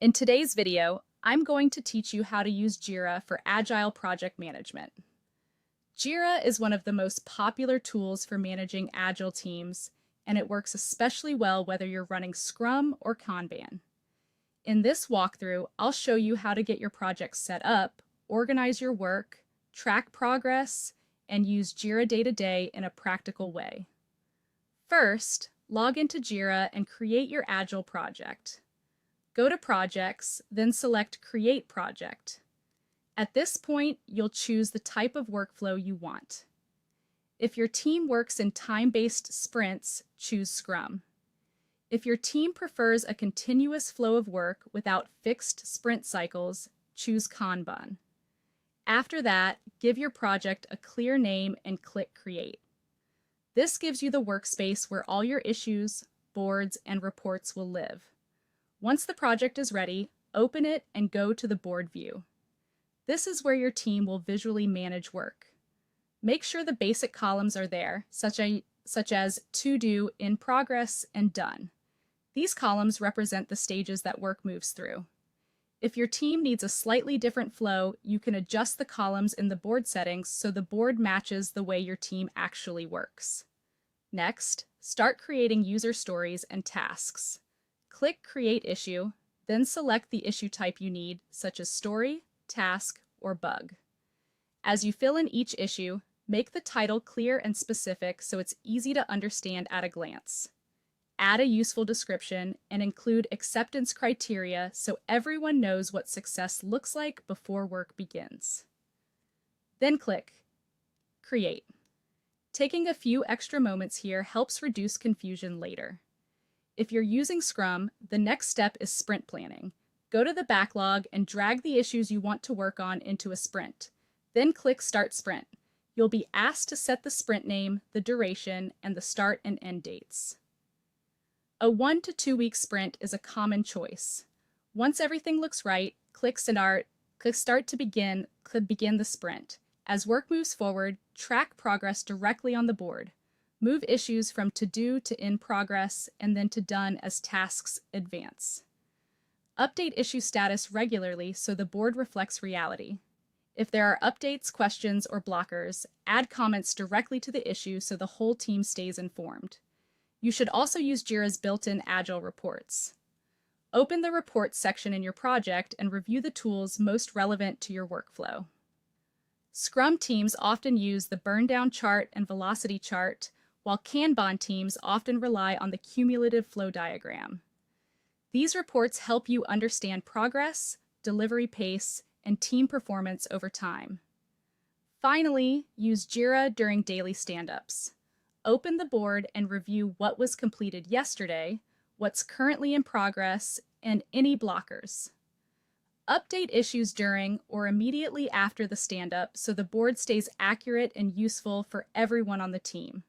In today's video, I'm going to teach you how to use Jira for Agile Project Management. Jira is one of the most popular tools for managing Agile teams, and it works especially well whether you're running Scrum or Kanban. In this walkthrough, I'll show you how to get your project set up, organize your work, track progress, and use Jira day-to-day in a practical way. First, log into Jira and create your Agile project. Go to Projects, then select Create Project. At this point, you'll choose the type of workflow you want. If your team works in time-based sprints, choose Scrum. If your team prefers a continuous flow of work without fixed sprint cycles, choose Kanban. After that, give your project a clear name and click Create. This gives you the workspace where all your issues, boards, and reports will live. Once the project is ready, open it and go to the board view. This is where your team will visually manage work. Make sure the basic columns are there, such as To Do, In Progress, and Done. These columns represent the stages that work moves through. If your team needs a slightly different flow, you can adjust the columns in the board settings so the board matches the way your team actually works. Next, start creating user stories and tasks. Click Create Issue, then select the issue type you need, such as story, task, or bug. As you fill in each issue, make the title clear and specific so it's easy to understand at a glance. Add a useful description and include acceptance criteria so everyone knows what success looks like before work begins. Then click Create. Taking a few extra moments here helps reduce confusion later. If you're using Scrum, the next step is sprint planning. Go to the backlog and drag the issues you want to work on into a sprint. Then click Start Sprint. You'll be asked to set the sprint name, the duration, and the start and end dates. A 1 to 2 week sprint is a common choice. Once everything looks right, click Start to begin the sprint. As work moves forward, track progress directly on the board. Move issues from To Do to In Progress and then to Done as tasks advance. Update issue status regularly so the board reflects reality. If there are updates, questions, or blockers, add comments directly to the issue so the whole team stays informed. You should also use Jira's built-in Agile reports. Open the Reports section in your project and review the tools most relevant to your workflow. Scrum teams often use the burn-down chart and velocity chart, while Kanban teams often rely on the cumulative flow diagram. These reports help you understand progress, delivery pace, and team performance over time. Finally, use Jira during daily stand-ups. Open the board and review what was completed yesterday, what's currently in progress, and any blockers. Update issues during or immediately after the stand-up so the board stays accurate and useful for everyone on the team.